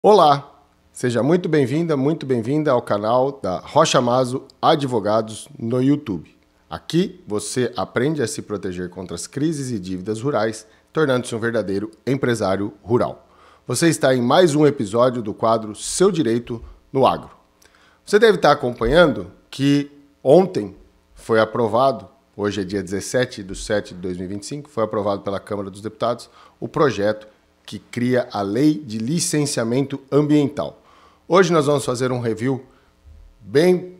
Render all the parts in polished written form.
Olá, seja muito bem-vinda, muito bem-vinda ao canal da Rocha Maso Advogados no YouTube. Aqui você aprende a se proteger contra as crises e dívidas rurais, tornando-se um verdadeiro empresário rural. Você está em mais um episódio do quadro Seu Direito no Agro. Você deve estar acompanhando que ontem foi aprovado, hoje é dia 17/7/2025, foi aprovado pela Câmara dos Deputados o projeto que cria a Lei de Licenciamento Ambiental. Hoje nós vamos fazer um review bem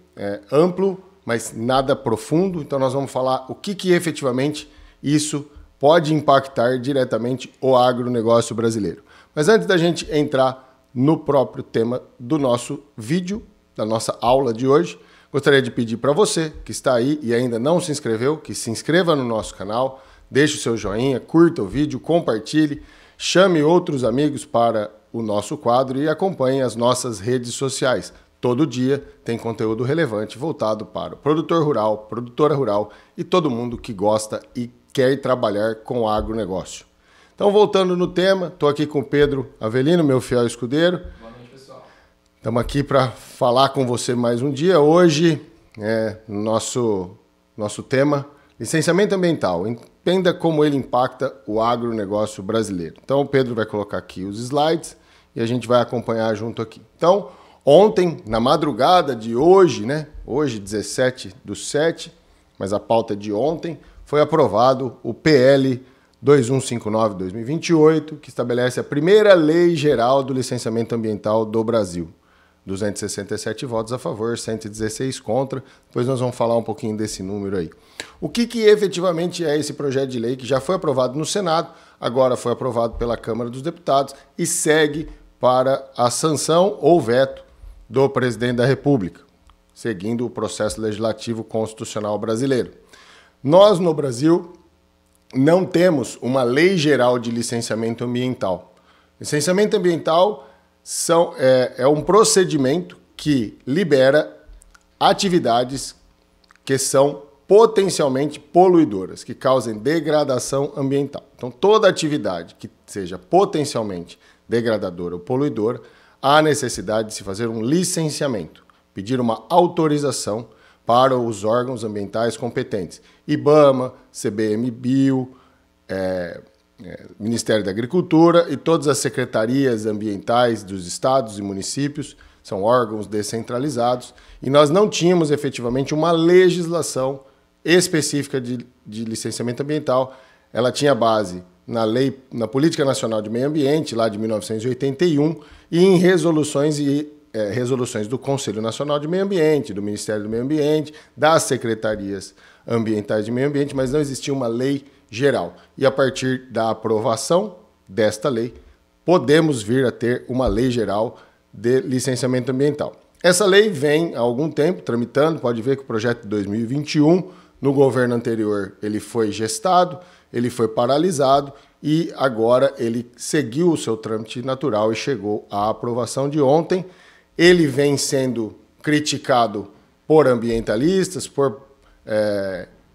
amplo, mas nada profundo, então nós vamos falar o que efetivamente isso pode impactar diretamente o agronegócio brasileiro. Mas antes da gente entrar no próprio tema do nosso vídeo, da nossa aula de hoje, gostaria de pedir para você que está aí e ainda não se inscreveu, que se inscreva no nosso canal, deixe o seu joinha, curta o vídeo, compartilhe, chame outros amigos para o nosso quadro e acompanhe as nossas redes sociais. Todo dia tem conteúdo relevante voltado para o produtor rural, produtora rural e todo mundo que gosta e quer trabalhar com o agronegócio. Então, voltando no tema, estou aqui com o Pedro Avelino, meu fiel escudeiro. Boa noite, pessoal. Estamos aqui para falar com você mais um dia. Hoje, nosso tema, licenciamento ambiental. Entenda como ele impacta o agronegócio brasileiro. Então, o Pedro vai colocar aqui os slides e a gente vai acompanhar junto aqui. Então, ontem, na madrugada de hoje, hoje 17/7, mas a pauta é de ontem, foi aprovado o PL 2159/2028, que estabelece a primeira lei geral do licenciamento ambiental do Brasil. 267 votos a favor, 116 contra. Depois nós vamos falar um pouquinho desse número aí. O que efetivamente é esse projeto de lei que já foi aprovado no Senado, agora foi aprovado pela Câmara dos Deputados e segue para a sanção ou veto do presidente da República, seguindo o processo legislativo constitucional brasileiro. Nós, no Brasil, não temos uma lei geral de licenciamento ambiental. Licenciamento ambiental é um procedimento que libera atividades que são potencialmente poluidoras, que causem degradação ambiental. Então, toda atividade que seja potencialmente degradadora ou poluidora, há necessidade de se fazer um licenciamento, pedir uma autorização para os órgãos ambientais competentes. IBAMA, CBMBio, Ministério da Agricultura e todas as secretarias ambientais dos estados e municípios, são órgãos descentralizados, e nós não tínhamos efetivamente uma legislação específica de licenciamento ambiental. Ela tinha base na Política Nacional de Meio Ambiente, lá de 1981, e em resoluções do Conselho Nacional de Meio Ambiente, do Ministério do Meio Ambiente, das secretarias ambientais de meio ambiente, mas não existia uma lei geral. E a partir da aprovação desta lei, podemos vir a ter uma lei geral de licenciamento ambiental. Essa lei vem há algum tempo tramitando, pode ver que o projeto de 2021, no governo anterior, ele foi gestado, ele foi paralisado e agora ele seguiu o seu trâmite natural e chegou à aprovação de ontem. Ele vem sendo criticado por ambientalistas, por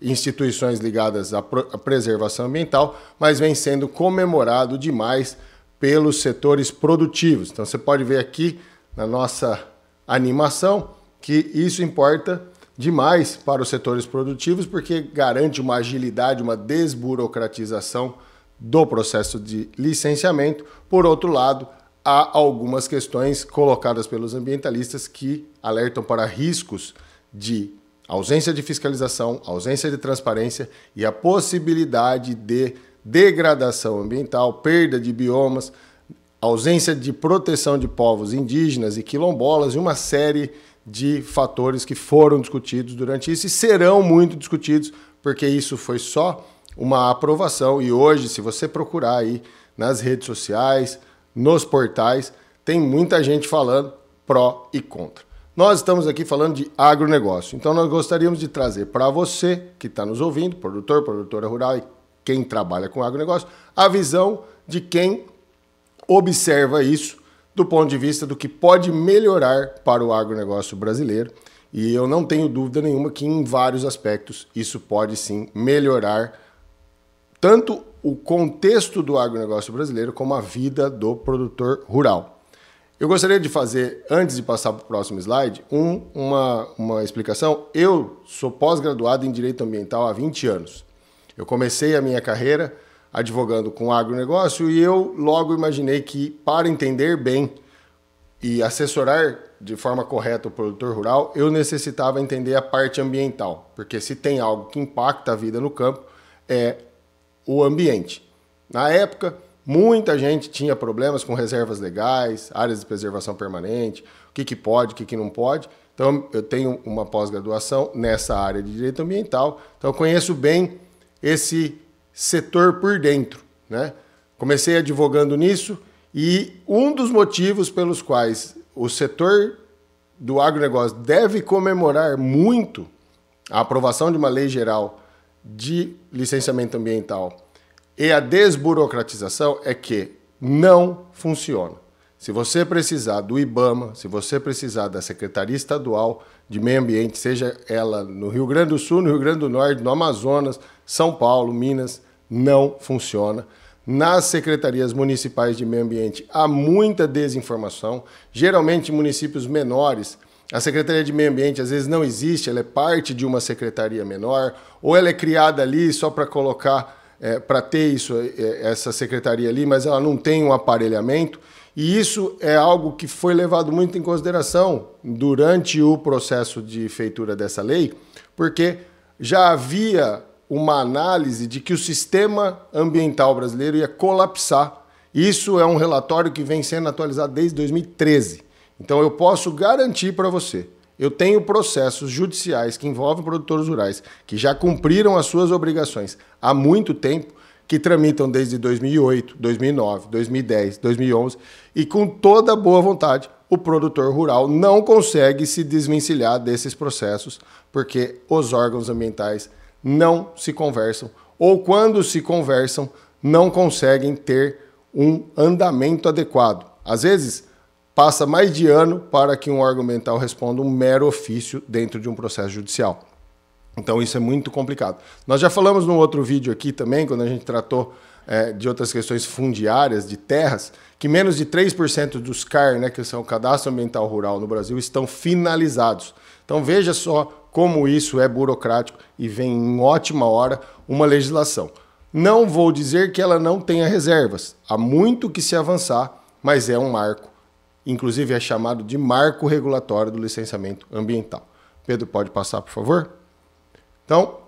instituições ligadas à preservação ambiental, mas vem sendo comemorado demais pelos setores produtivos. Então você pode ver aqui na nossa animação que isso importa demais para os setores produtivos, porque garante uma agilidade, uma desburocratização do processo de licenciamento. Por outro lado, há algumas questões colocadas pelos ambientalistas que alertam para riscos de ausência de fiscalização, ausência de transparência e a possibilidade de degradação ambiental, perda de biomas, ausência de proteção de povos indígenas e quilombolas e uma série de fatores que foram discutidos durante isso e serão muito discutidos, porque isso foi só uma aprovação e hoje, se você procurar aí nas redes sociais, nos portais, tem muita gente falando pró e contra. Nós estamos aqui falando de agronegócio, então nós gostaríamos de trazer para você que está nos ouvindo, produtor, produtora rural e quem trabalha com agronegócio, a visão de quem observa isso do ponto de vista do que pode melhorar para o agronegócio brasileiro. E eu não tenho dúvida nenhuma que em vários aspectos isso pode sim melhorar tanto o contexto do agronegócio brasileiro como a vida do produtor rural. Eu gostaria de fazer, antes de passar para o próximo slide, uma explicação. Eu sou pós-graduado em Direito Ambiental há 20 anos. Eu comecei a minha carreira advogando com agronegócio e eu logo imaginei que, para entender bem e assessorar de forma correta o produtor rural, eu necessitava entender a parte ambiental, porque se tem algo que impacta a vida no campo, é o ambiente. Na época, muita gente tinha problemas com reservas legais, áreas de preservação permanente, o que pode, o que não pode. Então, eu tenho uma pós-graduação nessa área de direito ambiental, então eu conheço bem esse setor por dentro, né? Comecei advogando nisso e um dos motivos pelos quais o setor do agronegócio deve comemorar muito a aprovação de uma lei geral de licenciamento ambiental e a desburocratização é que não funciona. Se você precisar do IBAMA, se você precisar da Secretaria Estadual de Meio Ambiente, seja ela no Rio Grande do Sul, no Rio Grande do Norte, no Amazonas, São Paulo, Minas, não funciona. Nas secretarias municipais de meio ambiente há muita desinformação. Geralmente em municípios menores, a Secretaria de Meio Ambiente às vezes não existe, ela é parte de uma secretaria menor, ou ela é criada ali só para colocar, para ter essa secretaria ali, mas ela não tem um aparelhamento. E isso é algo que foi levado muito em consideração durante o processo de feitura dessa lei, porque já havia uma análise de que o sistema ambiental brasileiro ia colapsar. Isso é um relatório que vem sendo atualizado desde 2013. Então eu posso garantir para você, eu tenho processos judiciais que envolvem produtores rurais que já cumpriram as suas obrigações há muito tempo, que tramitam desde 2008, 2009, 2010, 2011, e com toda boa vontade, o produtor rural não consegue se desvencilhar desses processos, porque os órgãos ambientais não se conversam, ou quando se conversam, não conseguem ter um andamento adequado. Às vezes, passa mais de ano para que um órgão ambiental responda um mero ofício dentro de um processo judicial. Então isso é muito complicado. Nós já falamos num outro vídeo aqui também, quando a gente tratou de outras questões fundiárias, de terras, que menos de 3% dos CAR, né, que são o Cadastro Ambiental Rural no Brasil, estão finalizados. Então veja só como isso é burocrático e vem em ótima hora uma legislação. Não vou dizer que ela não tenha reservas. Há muito que se avançar, mas é um marco. Inclusive é chamado de marco regulatório do licenciamento ambiental. Pedro, pode passar, por favor? Então,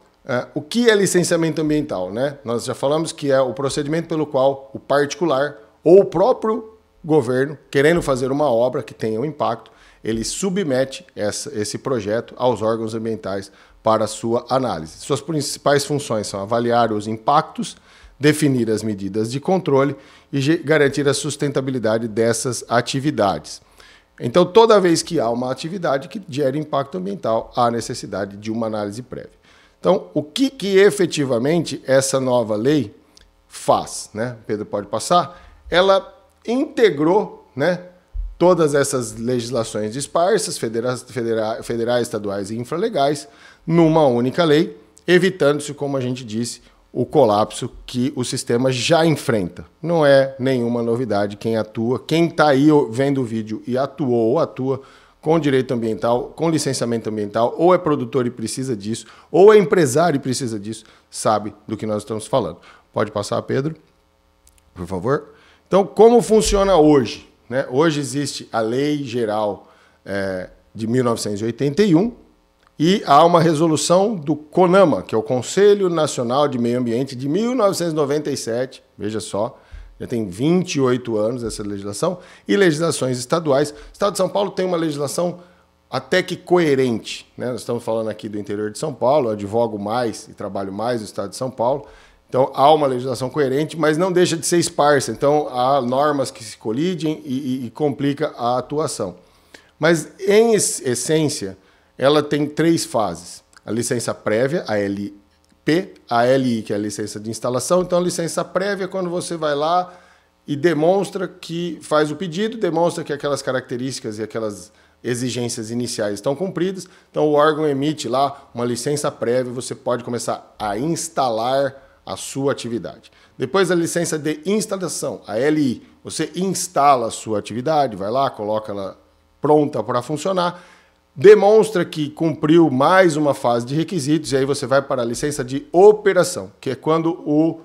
o que é licenciamento ambiental, né? Nós já falamos que é o procedimento pelo qual o particular ou o próprio governo, querendo fazer uma obra que tenha um impacto, ele submete esse projeto aos órgãos ambientais para sua análise. Suas principais funções são avaliar os impactos, definir as medidas de controle e garantir a sustentabilidade dessas atividades. Então, toda vez que há uma atividade que gera impacto ambiental, há necessidade de uma análise prévia. Então, o que efetivamente essa nova lei faz, né? Pedro pode passar. Ela integrou, né, todas essas legislações dispersas, federais, estaduais e infralegais, numa única lei, evitando-se, como a gente disse, o colapso que o sistema já enfrenta. Não é nenhuma novidade quem atua, quem está aí vendo o vídeo e atuou ou atua com direito ambiental, com licenciamento ambiental, ou é produtor e precisa disso, ou é empresário e precisa disso, sabe do que nós estamos falando. Pode passar, Pedro, por favor? Então, como funciona hoje? Né? Hoje existe a Lei Geral de 1981 e há uma resolução do CONAMA, que é o Conselho Nacional de Meio Ambiente, de 1997, veja só, já tem 28 anos essa legislação, e legislações estaduais. O Estado de São Paulo tem uma legislação até que coerente, né? Nós estamos falando aqui do interior de São Paulo, eu advogo mais e trabalho mais no Estado de São Paulo, então há uma legislação coerente, mas não deixa de ser esparsa, então há normas que se colidem e complica a atuação. Mas, em essência, ela tem 3 fases. A licença prévia, a LI, a LI, que é a licença de instalação. Então, a licença prévia é quando você vai lá e demonstra que faz o pedido, demonstra que aquelas características e aquelas exigências iniciais estão cumpridas. Então, o órgão emite lá uma licença prévia, você pode começar a instalar a sua atividade. Depois a licença de instalação, a LI. Você instala a sua atividade, vai lá, coloca ela pronta para funcionar, demonstra que cumpriu mais uma fase de requisitos e aí você vai para a licença de operação, que é quando o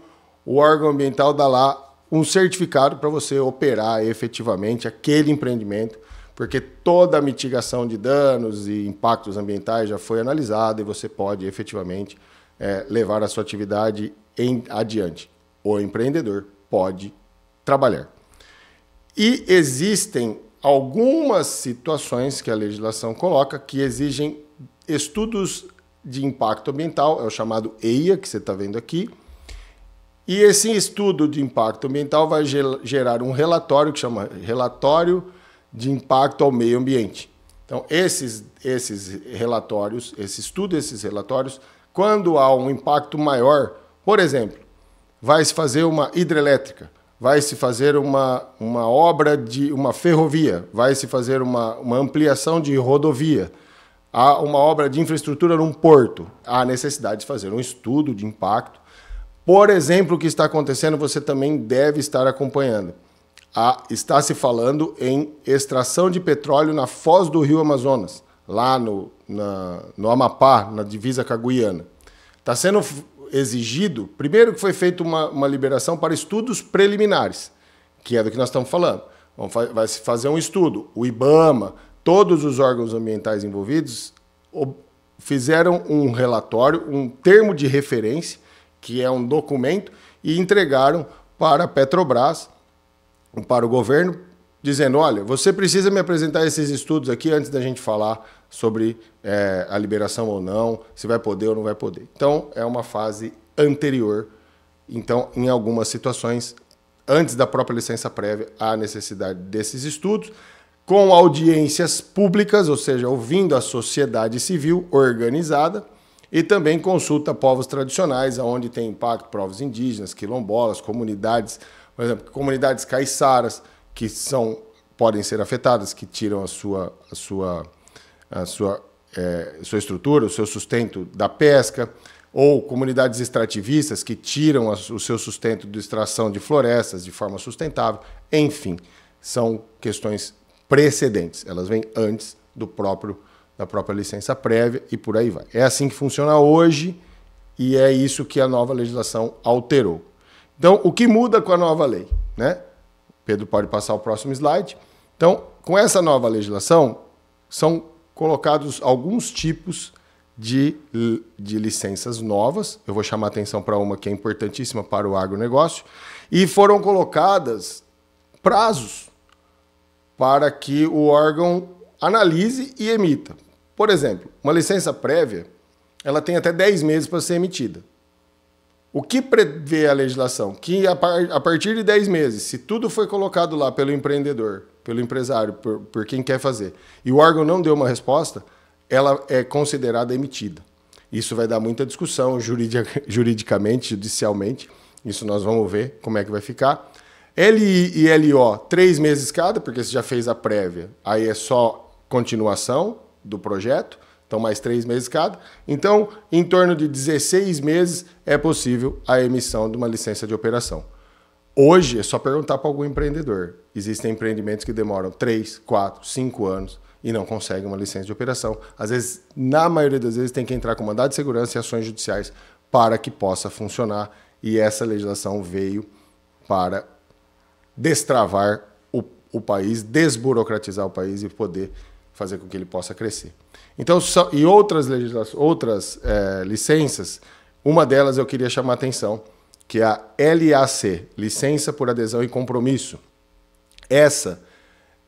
órgão ambiental dá lá um certificado para você operar efetivamente aquele empreendimento, porque toda a mitigação de danos e impactos ambientais já foi analisada e você pode efetivamente levar a sua atividade adiante. O empreendedor pode trabalhar. E existem algumas situações que a legislação coloca que exigem estudos de impacto ambiental, é o chamado EIA, que você está vendo aqui. E esse estudo de impacto ambiental vai gerar um relatório que chama Relatório de Impacto ao Meio Ambiente. Então, esses relatórios, esse estudo desses relatórios, quando há um impacto maior, por exemplo, vai se fazer uma hidrelétrica, vai se fazer uma obra de uma ferrovia, vai se fazer uma ampliação de rodovia, há uma obra de infraestrutura num porto, há necessidade de fazer um estudo de impacto. Por exemplo, o que está acontecendo, você também deve estar acompanhando. Está se falando em extração de petróleo na foz do rio Amazonas, lá no Amapá, na divisa com a Guiana. Está sendo exigido, primeiro que foi feita uma liberação para estudos preliminares, que é do que nós estamos falando. Vai se fazer um estudo. O IBAMA, todos os órgãos ambientais envolvidos, fizeram um relatório, um termo de referência, que é um documento, e entregaram para a Petrobras, para o governo, dizendo, olha, você precisa me apresentar esses estudos aqui antes da gente falar sobre a liberação ou não, se vai poder ou não vai poder. Então, é uma fase anterior. Então, em algumas situações, antes da própria licença prévia, há necessidade desses estudos, com audiências públicas, ou seja, ouvindo a sociedade civil organizada, e também consulta povos tradicionais, onde tem impacto, povos indígenas, quilombolas, comunidades, por exemplo, comunidades caiçaras, que podem ser afetadas, que tiram a sua estrutura, o seu sustento da pesca, ou comunidades extrativistas, que tiram o seu sustento de extração de florestas de forma sustentável. Enfim, são questões precedentes, elas vêm antes da própria licença prévia e por aí vai. É assim que funciona hoje e é isso que a nova legislação alterou. Então, o que muda com a nova lei? Né? Pedro pode passar o próximo slide. Então, com essa nova legislação, são colocados alguns tipos de licenças novas. Eu vou chamar a atenção para uma que é importantíssima para o agronegócio. E foram colocadas prazos para que o órgão analise e emita. Por exemplo, uma licença prévia, ela tem até 10 meses para ser emitida. O que prevê a legislação? Que a partir de 10 meses, se tudo foi colocado lá pelo empreendedor, pelo empresário, por quem quer fazer, e o órgão não deu uma resposta, ela é considerada emitida. Isso vai dar muita discussão juridicamente, judicialmente. Isso nós vamos ver como é que vai ficar. LI e LO, 3 meses cada, porque você já fez a prévia. Aí é só continuação do projeto, então mais 3 meses cada. Então, em torno de 16 meses é possível a emissão de uma licença de operação. Hoje é só perguntar para algum empreendedor. Existem empreendimentos que demoram 3, 4, 5 anos e não conseguem uma licença de operação. Às vezes, na maioria das vezes, tem que entrar com mandado de segurança e ações judiciais para que possa funcionar. E essa legislação veio para destravar o país, desburocratizar o país e poder fazer com que ele possa crescer. Então, e outras licenças, uma delas eu queria chamar a atenção, que é a LAC, Licença por Adesão e Compromisso. Essa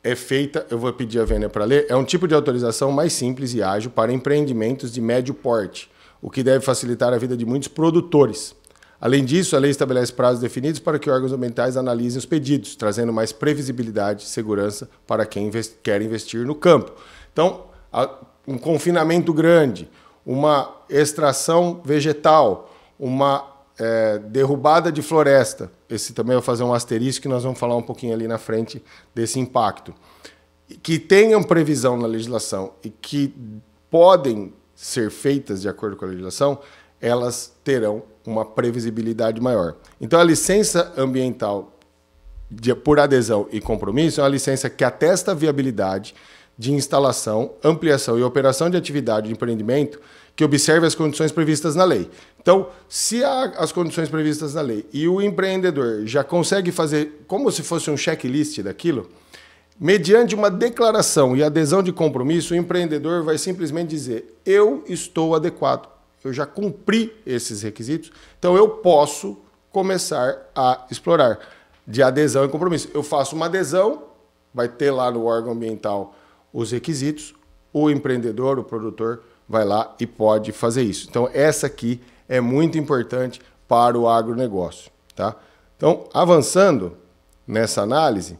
é feita, eu vou pedir a Vênia para ler, é um tipo de autorização mais simples e ágil para empreendimentos de médio porte, o que deve facilitar a vida de muitos produtores. Além disso, a lei estabelece prazos definidos para que órgãos ambientais analisem os pedidos, trazendo mais previsibilidade e segurança para quem quer investir no campo. Então, um confinamento grande, uma extração vegetal, uma derrubada de floresta. Esse também eu vou fazer um asterisco que nós vamos falar um pouquinho ali na frente desse impacto. Que tenham previsão na legislação e que podem ser feitas de acordo com a legislação, elas terão uma previsibilidade maior. Então, a licença ambiental por adesão e compromisso é uma licença que atesta a viabilidade de instalação, ampliação e operação de atividade de empreendimento que observe as condições previstas na lei. Então, se há as condições previstas na lei e o empreendedor já consegue fazer como se fosse um checklist daquilo, mediante uma declaração e adesão de compromisso, o empreendedor vai simplesmente dizer: eu estou adequado, eu já cumpri esses requisitos, então eu posso começar a explorar. De adesão e compromisso. Eu faço uma adesão, vai ter lá no órgão ambiental os requisitos, o empreendedor, o produtor, vai lá e pode fazer isso. Então, essa aqui é muito importante para o agronegócio. Tá? Então, avançando nessa análise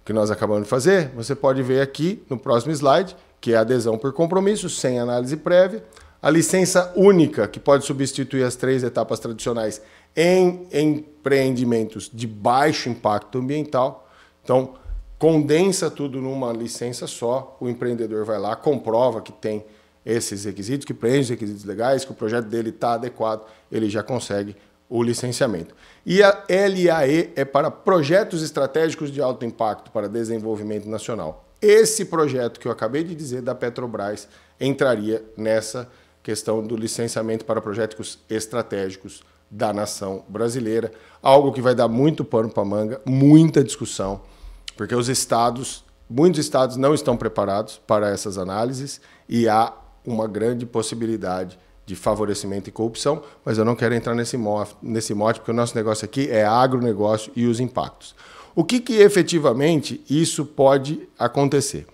que nós acabamos de fazer, você pode ver aqui no próximo slide, que é a adesão por compromisso, sem análise prévia, a licença única, que pode substituir as 3 etapas tradicionais em empreendimentos de baixo impacto ambiental. Então, condensa tudo numa licença só, o empreendedor vai lá, comprova que tem esses requisitos, que preenche os requisitos legais, que o projeto dele está adequado, ele já consegue o licenciamento. E a LAE é para projetos estratégicos de alto impacto para desenvolvimento nacional. Esse projeto que eu acabei de dizer da Petrobras entraria nessa questão do licenciamento para projetos estratégicos da nação brasileira, algo que vai dar muito pano para manga, muita discussão, porque muitos estados não estão preparados para essas análises e há uma grande possibilidade de favorecimento e corrupção, mas eu não quero entrar nesse mote, porque o nosso negócio aqui é agronegócio e os impactos. O que efetivamente isso pode acontecer?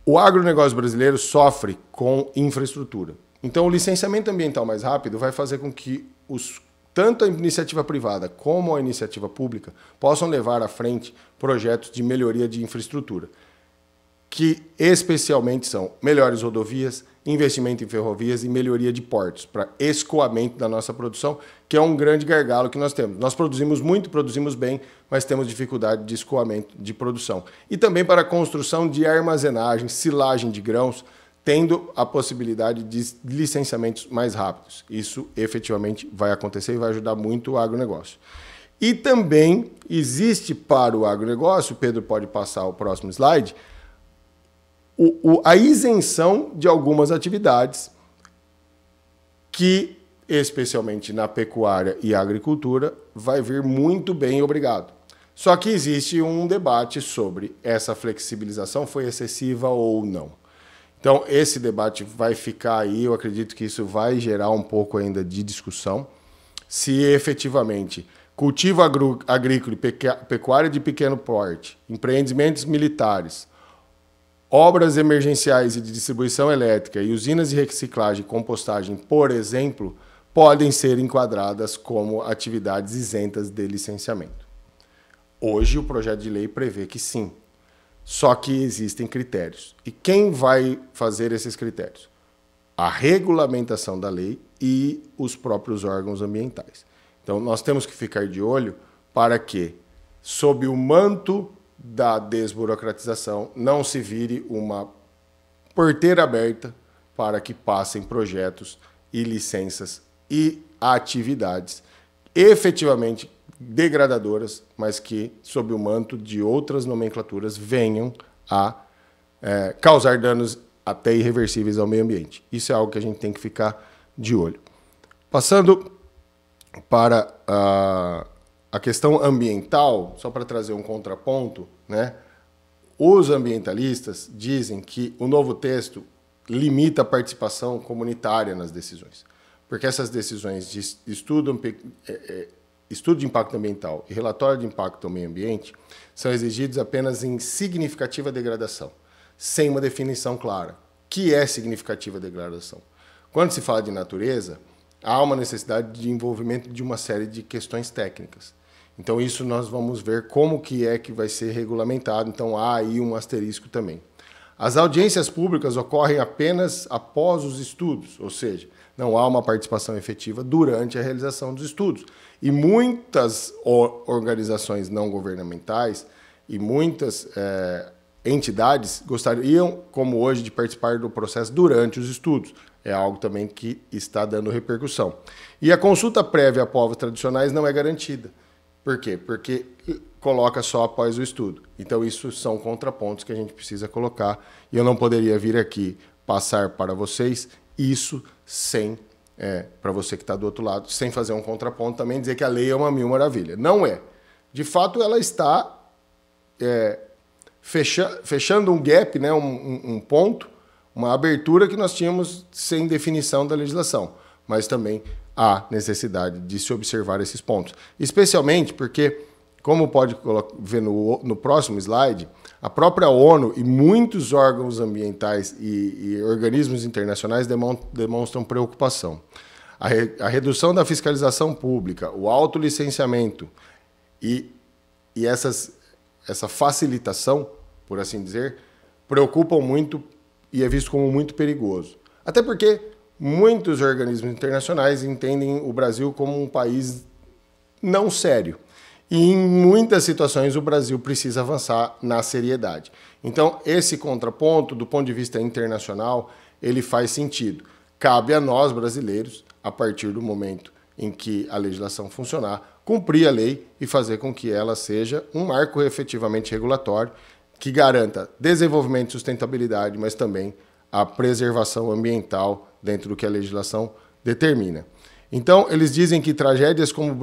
O agronegócio brasileiro sofre com infraestrutura. Então, o licenciamento ambiental mais rápido vai fazer com que tanto a iniciativa privada como a iniciativa pública possam levar à frente projetos de melhoria de infraestrutura, que especialmente são melhores rodovias, investimento em ferrovias e melhoria de portos, para escoamento da nossa produção, que é um grande gargalo que nós temos. Nós produzimos muito, produzimos bem, mas temos dificuldade de escoamento de produção. E também para a construção de armazenagem, silagem de grãos, tendo a possibilidade de licenciamentos mais rápidos. Isso efetivamente vai acontecer e vai ajudar muito o agronegócio. E também existe para o agronegócio, o Pedro pode passar o próximo slide, a isenção de algumas atividades que, especialmente na pecuária e agricultura, vai vir muito bem, obrigado. Só que existe um debate sobre essa flexibilização foi excessiva ou não. Então, esse debate vai ficar aí, eu acredito que isso vai gerar um pouco ainda de discussão, se efetivamente cultivo agrícola e pecuária de pequeno porte, empreendimentos militares, obras emergenciais e de distribuição elétrica e usinas de reciclagem e compostagem, por exemplo, podem ser enquadradas como atividades isentas de licenciamento. Hoje, o projeto de lei prevê que sim. Só que existem critérios. E quem vai fazer esses critérios? A regulamentação da lei e os próprios órgãos ambientais. Então, nós temos que ficar de olho para que, sob o manto da desburocratização, não se vire uma porteira aberta para que passem projetos e licenças e atividades efetivamente degradadoras, mas que, sob o manto de outras nomenclaturas, venham a causar danos até irreversíveis ao meio ambiente. Isso é algo que a gente tem que ficar de olho. Passando para a questão ambiental, só para trazer um contraponto, né? Os ambientalistas dizem que o novo texto limita a participação comunitária nas decisões, porque essas decisões de estudo de impacto ambiental e relatório de impacto ao meio ambiente são exigidos apenas em significativa degradação, sem uma definição clara. O que é significativa degradação? Quando se fala de natureza, há uma necessidade de envolvimento de uma série de questões técnicas. Então, isso nós vamos ver como que vai ser regulamentado. Então, há aí um asterisco também. As audiências públicas ocorrem apenas após os estudos, ou seja, não há uma participação efetiva durante a realização dos estudos. E muitas organizações não governamentais e muitas entidades gostariam, como hoje, de participar do processo durante os estudos. É algo também que está dando repercussão. E a consulta prévia a povos tradicionais não é garantida. Por quê? Porque coloca só após o estudo. Então, isso são contrapontos que a gente precisa colocar. E eu não poderia vir aqui passar para vocês isso sem, para você que está do outro lado, sem fazer um contraponto, também dizer que a lei é uma mil maravilha. Não é. De fato, ela está fechando um gap, né, um ponto, uma abertura que nós tínhamos sem definição da legislação. Mas também há necessidade de se observar esses pontos. Especialmente porque, como pode ver no próximo slide, a própria ONU e muitos órgãos ambientais e organismos internacionais demonstram preocupação. A redução da fiscalização pública, o autolicenciamento e essa facilitação, por assim dizer, preocupam muito e é visto como muito perigoso. Até porque muitos organismos internacionais entendem o Brasil como um país não sério. E em muitas situações o Brasil precisa avançar na seriedade. Então, esse contraponto, do ponto de vista internacional, ele faz sentido. Cabe a nós, brasileiros, a partir do momento em que a legislação funcionar, cumprir a lei e fazer com que ela seja um marco efetivamente regulatório que garanta desenvolvimento e sustentabilidade, mas também a preservação ambiental dentro do que a legislação determina. Então, eles dizem que tragédias como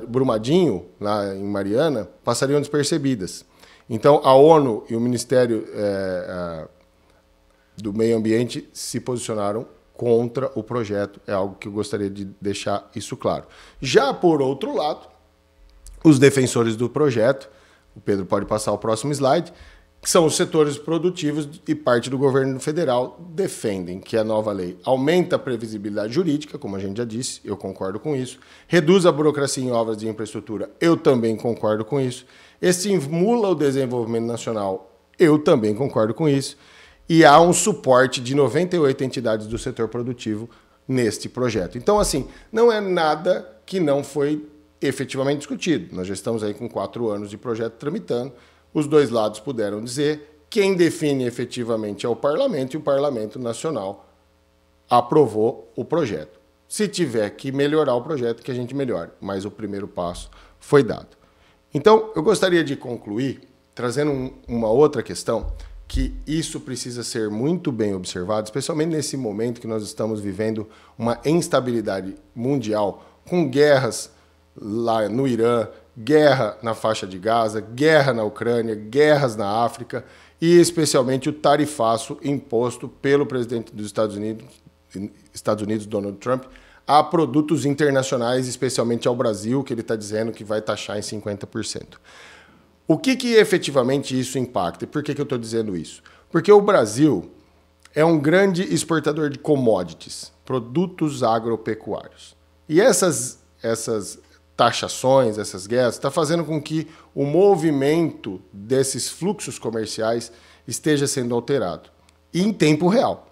Brumadinho, lá em Mariana, passariam despercebidas. Então, a ONU e o Ministério do Meio Ambiente se posicionaram contra o projeto. É algo que eu gostaria de deixar isso claro. Já, por outro lado, os defensores do projeto, o Pedro pode passar o próximo slide, que são os setores produtivos e parte do governo federal, defendem que a nova lei aumenta a previsibilidade jurídica, como a gente já disse, eu concordo com isso, reduz a burocracia em obras de infraestrutura, eu também concordo com isso, estimula o desenvolvimento nacional, eu também concordo com isso, e há um suporte de 98 entidades do setor produtivo neste projeto. Então, assim, não é nada que não foi efetivamente discutido. Nós já estamos aí com 4 anos de projeto tramitando. Os dois lados puderam dizer, quem define efetivamente é o Parlamento, e o Parlamento Nacional aprovou o projeto. Se tiver que melhorar o projeto, que a gente melhore, mas o primeiro passo foi dado. Então, eu gostaria de concluir trazendo uma outra questão, que isso precisa ser muito bem observado, especialmente nesse momento que nós estamos vivendo uma instabilidade mundial, com guerras lá no Irã, guerra na faixa de Gaza, guerra na Ucrânia, guerras na África e especialmente o tarifaço imposto pelo presidente dos Estados Unidos, Donald Trump, a produtos internacionais, especialmente ao Brasil, que ele está dizendo que vai taxar em 50%. O que efetivamente isso impacta? E por que eu estou dizendo isso? Porque o Brasil é um grande exportador de commodities, produtos agropecuários. E essas taxações, essas guerras, está fazendo com que o movimento desses fluxos comerciais esteja sendo alterado, e em tempo real.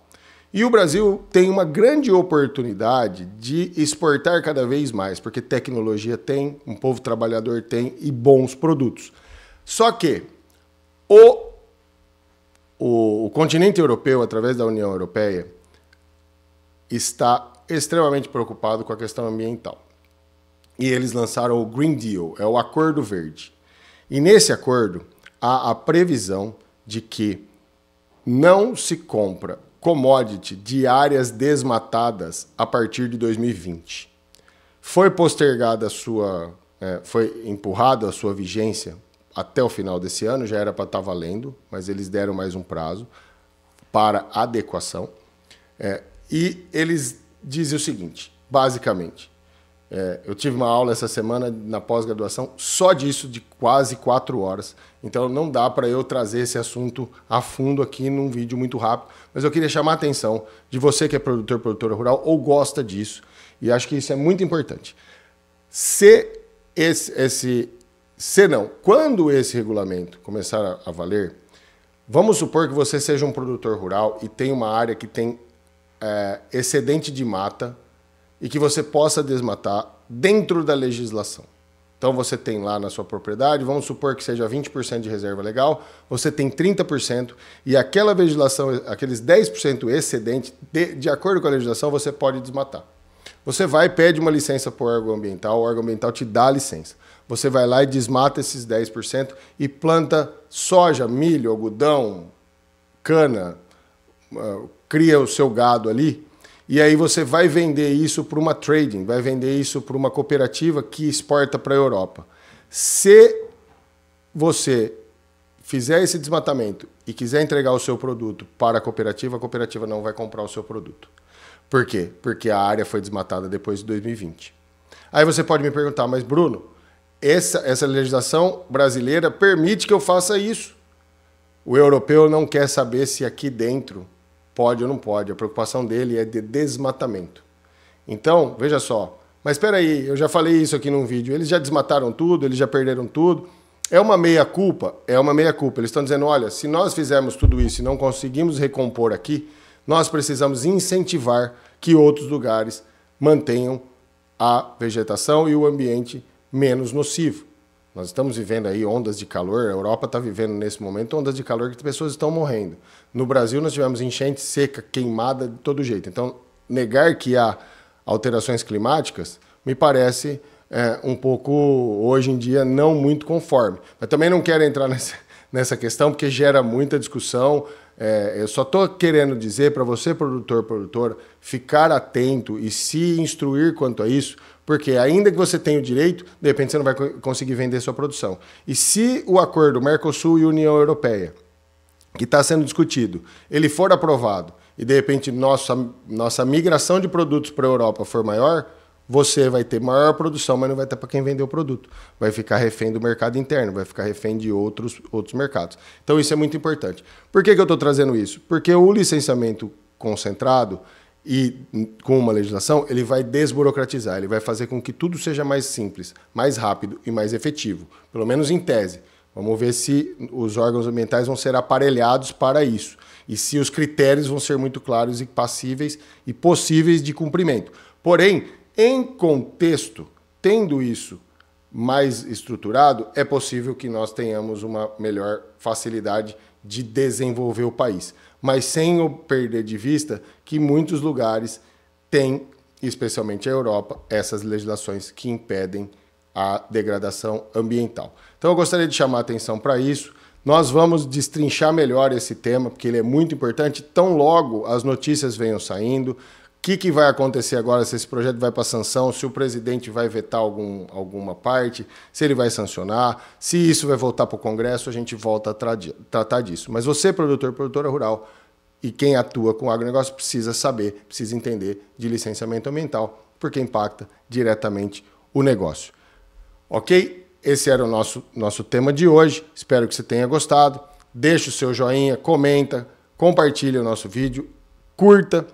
E o Brasil tem uma grande oportunidade de exportar cada vez mais, porque tecnologia tem, um povo trabalhador tem e bons produtos. Só que o continente europeu, através da União Europeia, está extremamente preocupado com a questão ambiental. E eles lançaram o Green Deal, é o Acordo Verde. E nesse acordo há a previsão de que não se compra commodity de áreas desmatadas a partir de 2020. Foi postergada foi empurrada a sua vigência até o final desse ano, já era para estar valendo, mas eles deram mais um prazo para adequação. E eles dizem o seguinte, basicamente, eu tive uma aula essa semana na pós-graduação só disso, de quase 4 horas, então não dá para eu trazer esse assunto a fundo aqui num vídeo muito rápido, mas eu queria chamar a atenção de você que é produtor, produtora rural ou gosta disso, e acho que isso é muito importante. Quando esse regulamento começar a valer, vamos supor que você seja um produtor rural e tem uma área que tem excedente de mata e que você possa desmatar dentro da legislação. Então você tem lá na sua propriedade, vamos supor que seja 20% de reserva legal, você tem 30% e aquela legislação, aqueles 10% excedente, de acordo com a legislação, você pode desmatar. Você vai e pede uma licença para o órgão ambiental, o órgão ambiental te dá a licença. Você vai lá e desmata esses 10% e planta soja, milho, algodão, cana, cria o seu gado ali, e aí você vai vender isso para uma trading, vai vender isso para uma cooperativa que exporta para a Europa. Se você fizer esse desmatamento e quiser entregar o seu produto para a cooperativa não vai comprar o seu produto. Por quê? Porque a área foi desmatada depois de 2020. Aí você pode me perguntar, mas Bruno, essa legislação brasileira permite que eu faça isso. O europeu não quer saber se aqui dentro pode ou não pode. A preocupação dele é de desmatamento. Então, veja só. Mas espera aí, eu já falei isso aqui num vídeo. Eles já desmataram tudo, eles já perderam tudo. É uma meia-culpa? É uma meia-culpa. Eles estão dizendo, olha, se nós fizermos tudo isso e não conseguimos recompor aqui, nós precisamos incentivar que outros lugares mantenham a vegetação e o ambiente menos nocivo. Nós estamos vivendo aí ondas de calor, a Europa está vivendo nesse momento ondas de calor que as pessoas estão morrendo. No Brasil nós tivemos enchente seca, queimada de todo jeito. Então, negar que há alterações climáticas me parece um pouco, hoje em dia, não muito conforme. Mas também não quero entrar nessa questão porque gera muita discussão. Eu só estou querendo dizer para você, produtora, ficar atento e se instruir quanto a isso, porque ainda que você tenha o direito, de repente você não vai conseguir vender sua produção. E se o acordo Mercosul e União Europeia, que está sendo discutido, ele for aprovado e de repente nossa migração de produtos para a Europa for maior, você vai ter maior produção, mas não vai ter para quem vender o produto. Vai ficar refém do mercado interno, vai ficar refém de outros mercados. Então isso é muito importante. Por que eu estou trazendo isso? Porque o licenciamento concentrado e com uma legislação, ele vai desburocratizar, ele vai fazer com que tudo seja mais simples, mais rápido e mais efetivo, pelo menos em tese. Vamos ver se os órgãos ambientais vão ser aparelhados para isso e se os critérios vão ser muito claros e passíveis e possíveis de cumprimento. Porém, em contexto, tendo isso mais estruturado, é possível que nós tenhamos uma melhor facilidade de desenvolver o país. Mas sem eu perder de vista que muitos lugares têm, especialmente a Europa, essas legislações que impedem a degradação ambiental. Então eu gostaria de chamar a atenção para isso. Nós vamos destrinchar melhor esse tema, porque ele é muito importante. Tão logo as notícias venham saindo. O que vai acontecer agora se esse projeto vai para sanção, se o presidente vai vetar alguma parte, se ele vai sancionar, se isso vai voltar para o Congresso, a gente volta a tratar disso. Mas você, produtora rural, e quem atua com agronegócio, precisa saber, precisa entender de licenciamento ambiental, porque impacta diretamente o negócio. Ok? Esse era o nosso tema de hoje. Espero que você tenha gostado. Deixe o seu joinha, comenta, compartilhe o nosso vídeo, curta.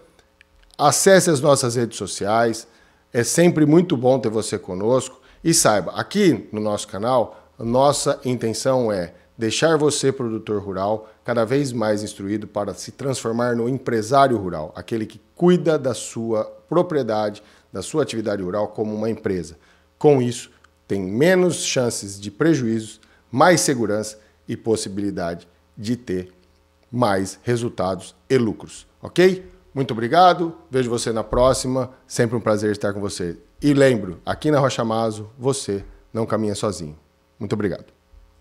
Acesse as nossas redes sociais, é sempre muito bom ter você conosco. E saiba, aqui no nosso canal, a nossa intenção é deixar você, produtor rural, cada vez mais instruído para se transformar no empresário rural, aquele que cuida da sua propriedade, da sua atividade rural como uma empresa. Com isso, tem menos chances de prejuízos, mais segurança e possibilidade de ter mais resultados e lucros, ok? Muito obrigado, vejo você na próxima, sempre um prazer estar com você. E lembro, aqui na Rocha Maso, você não caminha sozinho. Muito obrigado.